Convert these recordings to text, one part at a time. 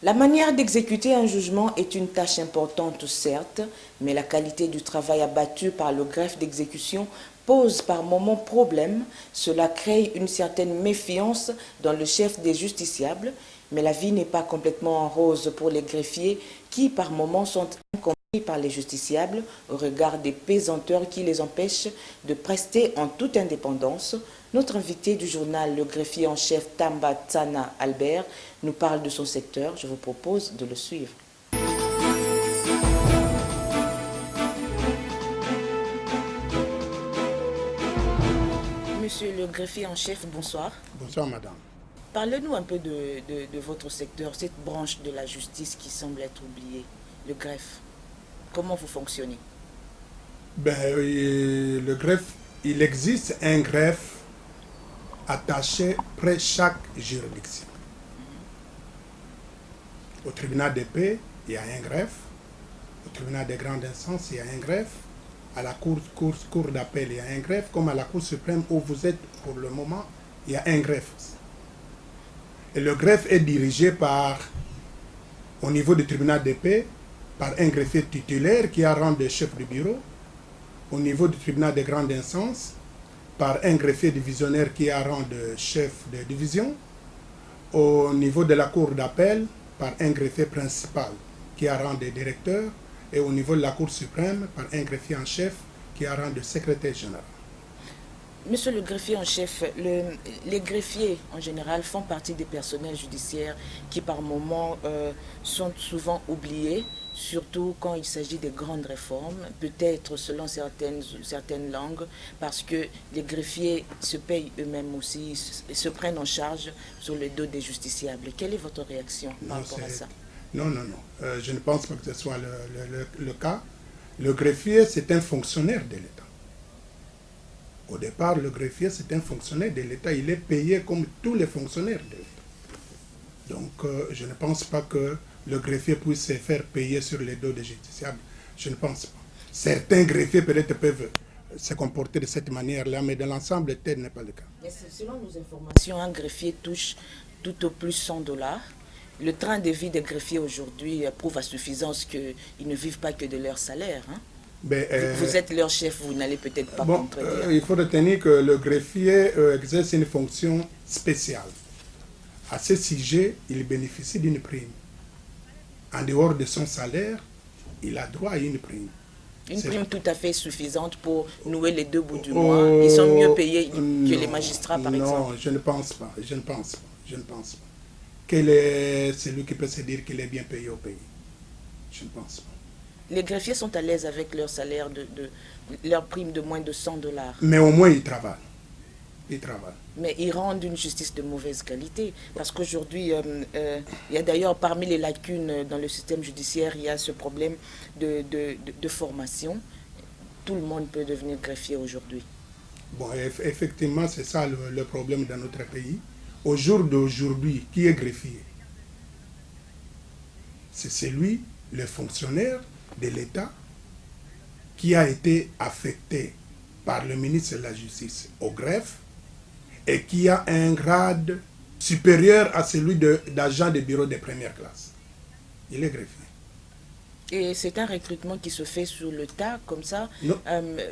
La manière d'exécuter un jugement est une tâche importante, certes, mais la qualité du travail abattu par le greffe d'exécution pose par moments problème. Cela crée une certaine méfiance dans le chef des justiciables, mais la vie n'est pas complètement en rose pour les greffiers qui, par moments, sont incompris par les justiciables au regard des pesanteurs qui les empêchent de prester en toute indépendance. Notre invité du journal, le greffier en chef Tamba Tsana Albert, nous parle de son secteur. Je vous propose de le suivre. Monsieur le greffier en chef, bonsoir. Bonsoir madame. Parlez-nous un peu de votre secteur, cette branche de la justice qui semble être oubliée, le greffe. Comment vous fonctionnez? Le greffe, il existe un greffe attaché près chaque juridiction. Au tribunal de paix, il y a un greffe. Au tribunal de grande instance, il y a un greffe. À la cour d'appel, il y a un greffe. Comme à la Cour suprême où vous êtes pour le moment, il y a un greffe. Et le greffe est dirigé par, au niveau du tribunal de paix, par un greffier titulaire qui a rang de chef du bureau. Au niveau du tribunal de grande instance, par un greffier divisionnaire qui a rang de chef de division. Au niveau de la cour d'appel, par un greffier principal qui a rang de directeur. Et au niveau de la Cour suprême, par un greffier en chef qui a rang de secrétaire général. Monsieur le greffier en chef, les greffiers en général font partie des personnels judiciaires qui par moments sont souvent oubliés, surtout quand il s'agit des grandes réformes, peut-être selon certaines langues, parce que les greffiers se payent eux-mêmes aussi, se prennent en charge sur le dos des justiciables. Quelle est votre réaction par rapport à ça? Non. Je ne pense pas que ce soit le cas. Le greffier, c'est un fonctionnaire de l'État. Au départ, le greffier, c'est un fonctionnaire de l'État. Il est payé comme tous les fonctionnaires de l'État. Donc, je ne pense pas que le greffier puisse se faire payer sur les dos des justiciables. Je ne pense pas. Certains greffiers, peut-être, peuvent se comporter de cette manière-là, mais dans l'ensemble, tel n'est pas le cas. Mais selon nos informations, un greffier touche tout au plus 100 $. Le train de vie des greffiers aujourd'hui prouve à suffisance qu'ils ne vivent pas que de leur salaire. Hein? Vous êtes leur chef, vous n'allez peut-être pas contredire. Il faut retenir que le greffier exerce une fonction spéciale. À ce sujet, il bénéficie d'une prime. En dehors de son salaire, il a droit à une prime. Une prime tout à fait suffisante pour nouer les deux bouts du mois. Ils sont mieux payés que les magistrats, par exemple. Non, je ne pense pas. Quel est celui qui peut se dire qu'il est bien payé au pays? Je ne pense pas. Les greffiers sont à l'aise avec leur salaire, leur prime de moins de 100 $. Mais au moins, ils travaillent. Mais ils rendent une justice de mauvaise qualité. Parce qu'aujourd'hui, il y a d'ailleurs parmi les lacunes dans le système judiciaire, il y a ce problème de formation. Tout le monde peut devenir greffier aujourd'hui. Bon, effectivement, c'est ça le problème dans notre pays. Au jour d'aujourd'hui, qui est greffier? C'est celui, le fonctionnaire de l'État, qui a été affecté par le ministre de la Justice au greffe et qui a un grade supérieur à celui d'agent de bureau de première classe. Il est greffier. Et c'est un recrutement qui se fait sur le tas, comme ça?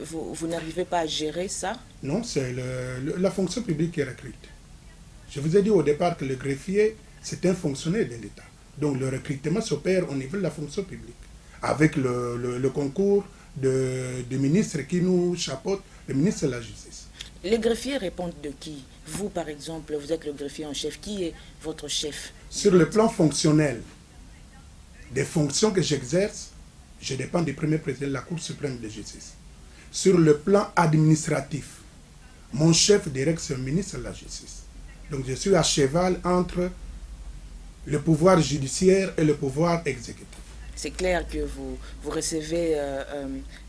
Vous n'arrivez pas à gérer ça? Non, c'est la fonction publique qui recrute. Je vous ai dit au départ que le greffier, c'est un fonctionnaire de l'État. Donc le recrutement s'opère au niveau de la fonction publique, avec le concours du ministre qui nous chapeaute, le ministre de la Justice. Les greffiers répondent de qui? Vous, par exemple, vous êtes le greffier en chef. Qui est votre chef? Sur le plan fonctionnel, des fonctions que j'exerce, je dépends du premier président de la Cour suprême de justice. Sur le plan administratif, mon chef direct, c'est le ministre de la Justice. Donc je suis à cheval entre le pouvoir judiciaire et le pouvoir exécutif. C'est clair que vous recevez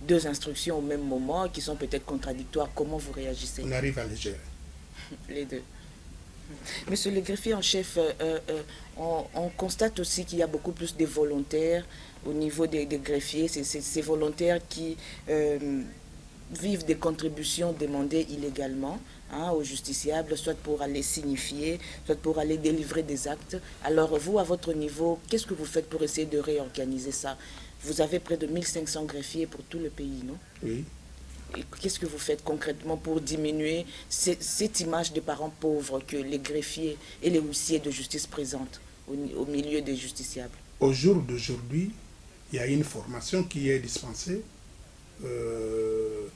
deux instructions au même moment qui sont peut-être contradictoires. Comment vous réagissez? On arrive à les gérer. Les deux. Monsieur le greffier en chef, on constate aussi qu'il y a beaucoup plus de volontaires au niveau des greffiers. C'est ces volontaires qui vivent des contributions demandées illégalement aux justiciables, soit pour aller signifier, soit pour aller délivrer des actes. Alors vous, à votre niveau, qu'est-ce que vous faites pour essayer de réorganiser ça? Vous avez près de 1500 greffiers pour tout le pays, non? Oui. Qu'est-ce que vous faites concrètement pour diminuer cette image des parents pauvres que les greffiers et les huissiers de justice présentent au milieu des justiciables? Au jour d'aujourd'hui, il y a une formation qui est dispensée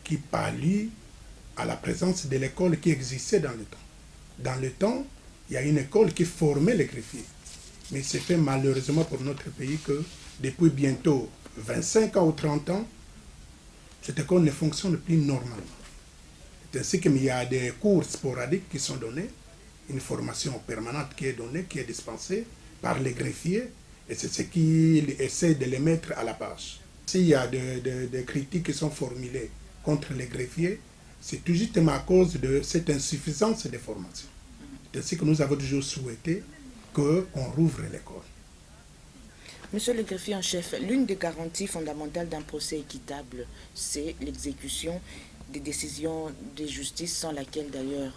qui pallie à la présence de l'école qui existait dans le temps. Dans le temps, il y a une école qui formait les greffiers. Mais c'est fait malheureusement pour notre pays que depuis bientôt 25 ans ou 30 ans, cette école ne fonctionne plus normalement. C'est ainsi qu'il y a des cours sporadiques qui sont donnés, une formation permanente qui est donnée, qui est dispensée par les greffiers, et c'est ce qu'ils essaient de les mettre à la page. S'il y a des critiques qui sont formulées contre les greffiers, c'est tout justement à cause de cette insuffisance de formation. C'est ainsi que nous avons toujours souhaité qu'on rouvre l'école. Monsieur le greffier en chef, l'une des garanties fondamentales d'un procès équitable, c'est l'exécution des décisions de justice, sans laquelle d'ailleurs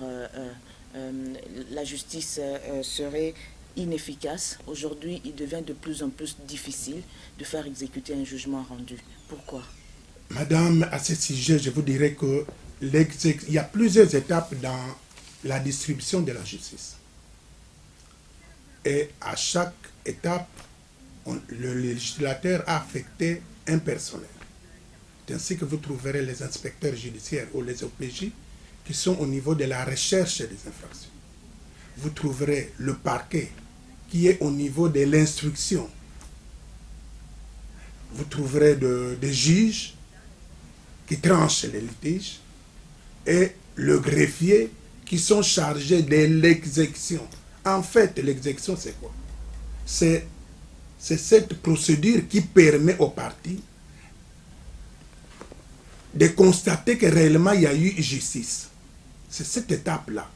la justice serait inefficace. Aujourd'hui, il devient de plus en plus difficile de faire exécuter un jugement rendu. Pourquoi? Madame, à ce sujet, je vous dirais qu'il y a plusieurs étapes dans la distribution de la justice. Et à chaque étape, le législateur a affecté un personnel. C'est ainsi que vous trouverez les inspecteurs judiciaires ou les OPJ qui sont au niveau de la recherche des infractions. Vous trouverez le parquet qui est au niveau de l'instruction. Vous trouverez des juges qui tranchent les litiges et le greffier qui sont chargés de l'exécution. En fait, l'exécution, c'est quoi? C'est cette procédure qui permet aux parties de constater que réellement il y a eu justice. C'est cette étape-là.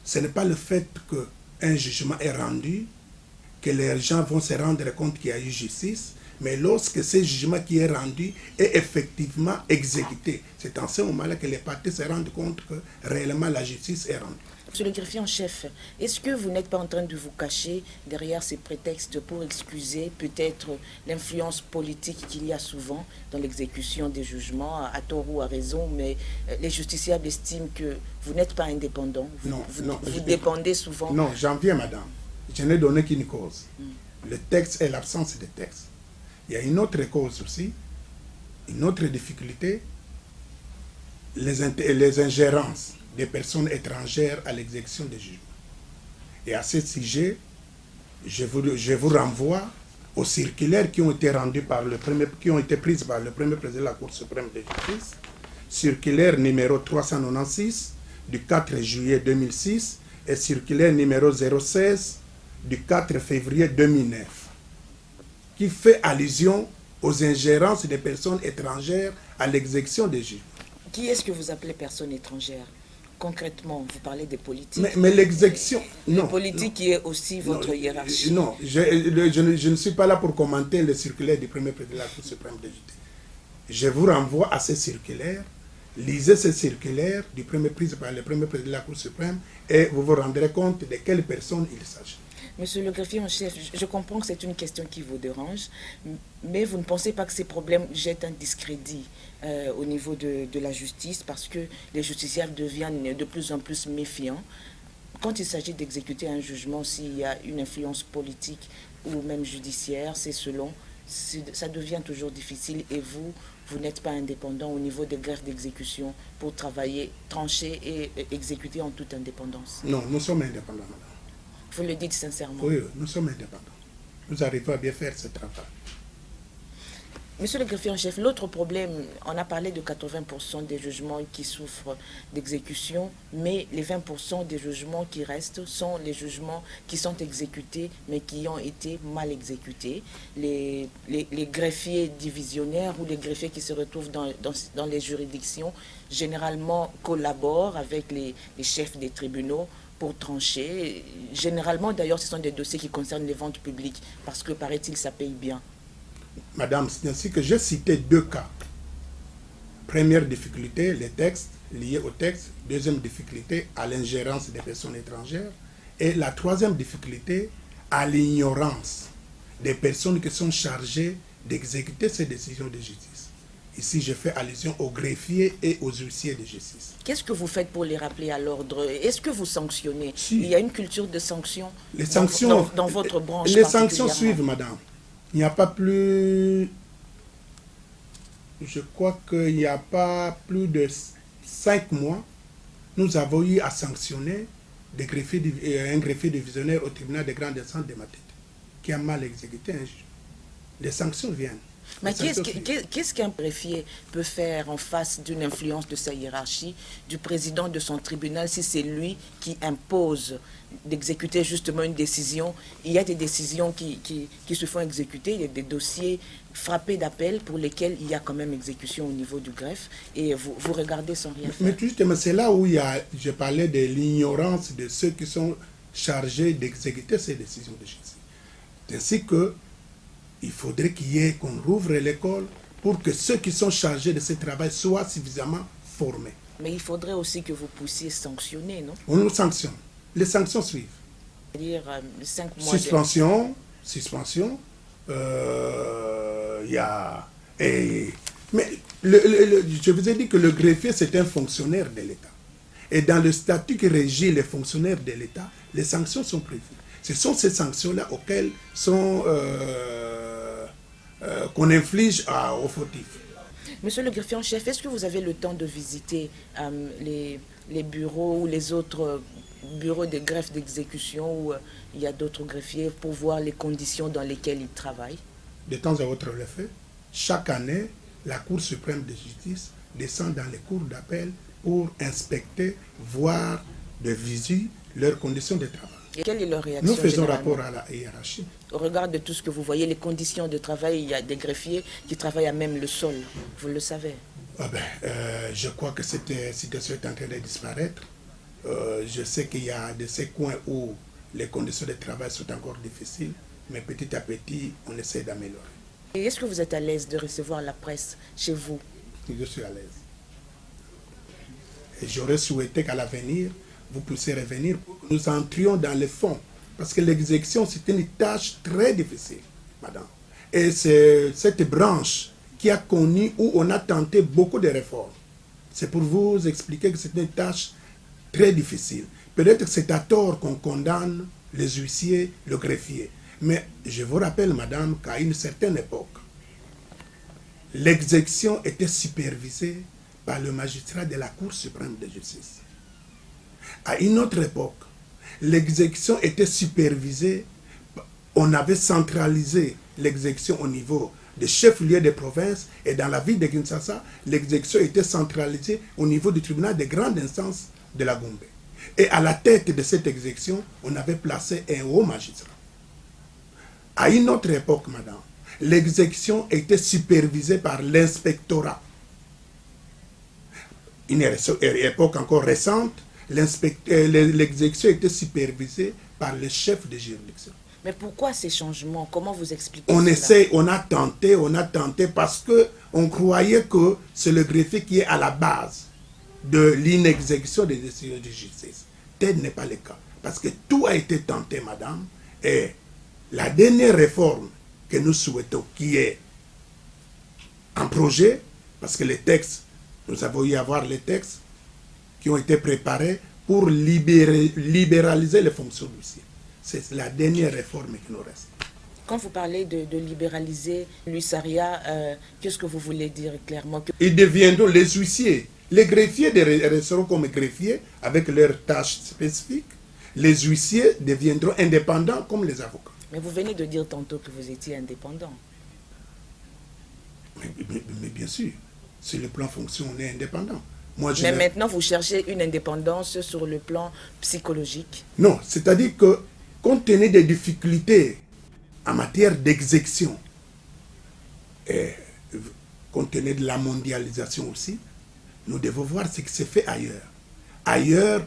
Ce n'est pas le fait qu'un jugement est rendu, que les gens vont se rendre compte qu'il y a eu justice, mais lorsque ce jugement qui est rendu est effectivement exécuté, c'est en ce moment-là que les parties se rendent compte que réellement la justice est rendue. Monsieur le greffier en chef, est-ce que vous n'êtes pas en train de vous cacher derrière ces prétextes pour excuser peut-être l'influence politique qu'il y a souvent dans l'exécution des jugements, à tort ou à raison, mais les justiciables estiment que vous n'êtes pas indépendant, vous dépendez souvent. Non, j'en viens, madame. Je n'ai donné qu'une cause. Le texte et l'absence de texte. Il y a une autre cause aussi, une autre difficulté, les ingérences des personnes étrangères à l'exécution des jugements. Et à ce sujet, je vous renvoie aux circulaires qui ont été rendues qui ont été prises par le premier président de la Cour suprême de justice, circulaire numéro 396 du 4 juillet 2006 et circulaire numéro 016 du 4 février 2009, qui fait allusion aux ingérences des personnes étrangères à l'exécution des jugements. Qui est-ce que vous appelez personnes étrangères? Concrètement, vous parlez des politiques. Mais l'exécution, non. Le politique qui est aussi votre hiérarchie. Non, je ne suis pas là pour commenter le circulaire du premier président de la Cour suprême de justice. Je vous renvoie à ce circulaire. Lisez ce circulaire pris par le premier président de la Cour suprême et vous vous rendrez compte de quelle personne il s'agit. Monsieur le greffier en chef, je comprends que c'est une question qui vous dérange, mais vous ne pensez pas que ces problèmes jettent un discrédit au niveau de la justice parce que les justiciables deviennent de plus en plus méfiants. Quand il s'agit d'exécuter un jugement, s'il y a une influence politique ou même judiciaire, c'est selon, ça devient toujours difficile et vous n'êtes pas indépendant au niveau des greffes d'exécution pour travailler, trancher et exécuter en toute indépendance. Non, nous sommes indépendants, madame. Vous le dites sincèrement. Oui, nous sommes indépendants. Nous arrivons à bien faire ce travail. Monsieur le greffier en chef, l'autre problème, on a parlé de 80% des jugements qui souffrent d'exécution, mais les 20% des jugements qui restent sont les jugements qui sont exécutés, mais qui ont été mal exécutés. Les greffiers divisionnaires ou les greffiers qui se retrouvent dans les juridictions, généralement collaborent avec les chefs des tribunaux pour trancher. Généralement, d'ailleurs, ce sont des dossiers qui concernent les ventes publiques, parce que, paraît-il, ça paye bien. Madame, c'est ainsi que j'ai cité deux cas Première difficulté, les textes liés au texte. Deuxième difficulté, à l'ingérence des personnes étrangères. Et la troisième difficulté, à l'ignorance des personnes qui sont chargées d'exécuter ces décisions de justice. Ici, je fais allusion aux greffiers et aux huissiers de justice. Qu'est-ce que vous faites pour les rappeler à l'ordre? Est-ce que vous sanctionnez? Si. Il y a une culture de sanctions Les sanctions, dans votre branche. Les sanctions suivent, madame. Il n'y a pas plus... Je crois qu'il n'y a pas plus de 5 mois, nous avons eu à sanctionner un greffier divisionnaire au tribunal de grande instance de Matete, qui a mal exécuté un juge. Les sanctions viennent. Mais qu'est-ce qu'un greffier peut faire en face d'une influence de sa hiérarchie, du président de son tribunal, si c'est lui qui impose d'exécuter justement une décision? Il y a des décisions qui se font exécuter, il y a des dossiers frappés d'appel pour lesquels il y a quand même exécution au niveau du greffe, et vous regardez sans rien faire. Mais justement, c'est là où je parlais de l'ignorance de ceux qui sont chargés d'exécuter ces décisions de justice. Ainsi que il faudrait qu'on rouvre l'école pour que ceux qui sont chargés de ce travail soient suffisamment formés. Mais il faudrait aussi que vous puissiez sanctionner, non? On nous sanctionne. Les sanctions suivent. C'est-à-dire 5 mois Suspension. Il y a... mais je vous ai dit que le greffier, c'est un fonctionnaire de l'État. Et dans le statut qui régit les fonctionnaires de l'État, les sanctions sont prévues. Ce sont ces sanctions-là auxquelles qu'on inflige aux fautifs. Monsieur le greffier en chef, est-ce que vous avez le temps de visiter les bureaux ou les autres bureaux de greffe d'exécution où il y a d'autres greffiers pour voir les conditions dans lesquelles ils travaillent? De temps à autre, on le fait. Chaque année, la Cour suprême de justice descend dans les cours d'appel pour inspecter, voir de visu leurs conditions de travail. Et quelle est leur réaction? Nous faisons rapport à la hiérarchie. Au regard de tout ce que vous voyez, les conditions de travail, il y a des greffiers qui travaillent à même le sol. Vous le savez. Je crois que cette situation est en train de disparaître. Je sais qu'il y a de ces coins où les conditions de travail sont encore difficiles, mais petit à petit, on essaie d'améliorer. Et est-ce que vous êtes à l'aise de recevoir la presse chez vous? Je suis à l'aise. Et j'aurais souhaité qu'à l'avenir, vous puissiez revenir pour que nous entrions dans le fond. Parce que l'exécution, c'est une tâche très difficile, madame. Et c'est cette branche qui a connu, où on a tenté beaucoup de réformes. C'est pour vous expliquer que c'est une tâche très difficile. Peut-être que c'est à tort qu'on condamne les huissiers, le greffier. Mais je vous rappelle, madame, qu'à une certaine époque, l'exécution était supervisée par le magistrat de la Cour suprême de justice. À une autre époque, l'exécution était supervisée, on avait centralisé l'exécution au niveau des chefs-lieux de province, et dans la ville de Kinshasa, l'exécution était centralisée au niveau du tribunal de grande instance de la Gombe. Et à la tête de cette exécution, on avait placé un haut magistrat. À une autre époque, madame, l'exécution était supervisée par l'inspectorat. Une époque encore récente, l'exécution était supervisée par le chef de juridiction. Mais pourquoi ces changements? Comment vous expliquez cela? On a tenté parce qu'on croyait que c'est le greffier qui est à la base de l'inexécution des décisions de justice. Tel n'est pas le cas. Parce que tout a été tenté, madame, et la dernière réforme que nous souhaitons, qui est en projet, parce que les textes, nous avons eu à voir les textes qui ont été préparés pour libéraliser les fonctions d'huissier. C'est la dernière réforme qui nous reste. Quand vous parlez de libéraliser l'huissariat, qu'est-ce que vous voulez dire clairement? Ils deviendront les huissiers. Les greffiers resteront comme greffiers avec leurs tâches spécifiques. Les huissiers deviendront indépendants comme les avocats. Mais vous venez de dire tantôt que vous étiez indépendant. Mais bien sûr, sur le plan fonction, on est indépendant. Mais maintenant, vous cherchez une indépendance sur le plan psychologique? Non, c'est-à-dire que, compte tenu des difficultés en matière d'exécution, et compte tenu de la mondialisation aussi, nous devons voir ce qui se fait ailleurs. Ailleurs,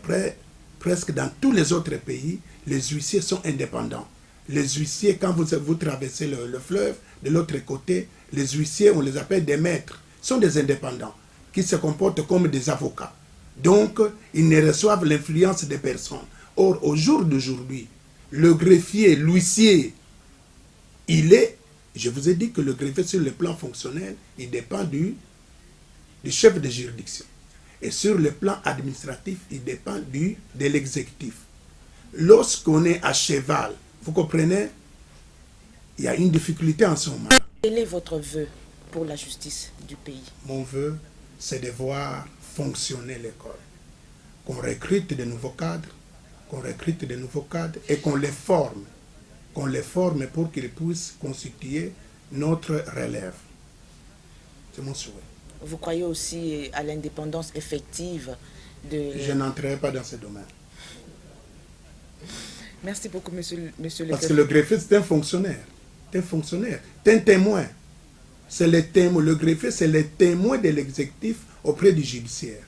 presque dans tous les autres pays, les huissiers sont indépendants. Les huissiers, quand vous traversez le fleuve, de l'autre côté, les huissiers, on les appelle des maîtres, sont des indépendants. qui se comportent comme des avocats. Donc, ils ne reçoivent l'influence des personnes. Or, au jour d'aujourd'hui, le greffier, l'huissier, je vous ai dit que le greffier sur le plan fonctionnel, il dépend du chef de juridiction. Et sur le plan administratif, il dépend de l'exécutif. Lorsqu'on est à cheval, vous comprenez, il y a une difficulté en ce moment. Quel est votre vœu pour la justice du pays? Mon vœu, c'est de voir fonctionner l'école. Qu'on recrute de nouveaux cadres, et qu'on les forme. Qu'on les forme pour qu'ils puissent constituer notre relève. C'est mon souhait. Vous croyez aussi à l'indépendance effective de... Je n'entrerai pas dans ce domaine. Merci beaucoup, monsieur le greffier. Parce que le greffier, c'est un fonctionnaire. C'est un témoin. Le greffier, c'est le témoin de l'exécutif auprès du judiciaire.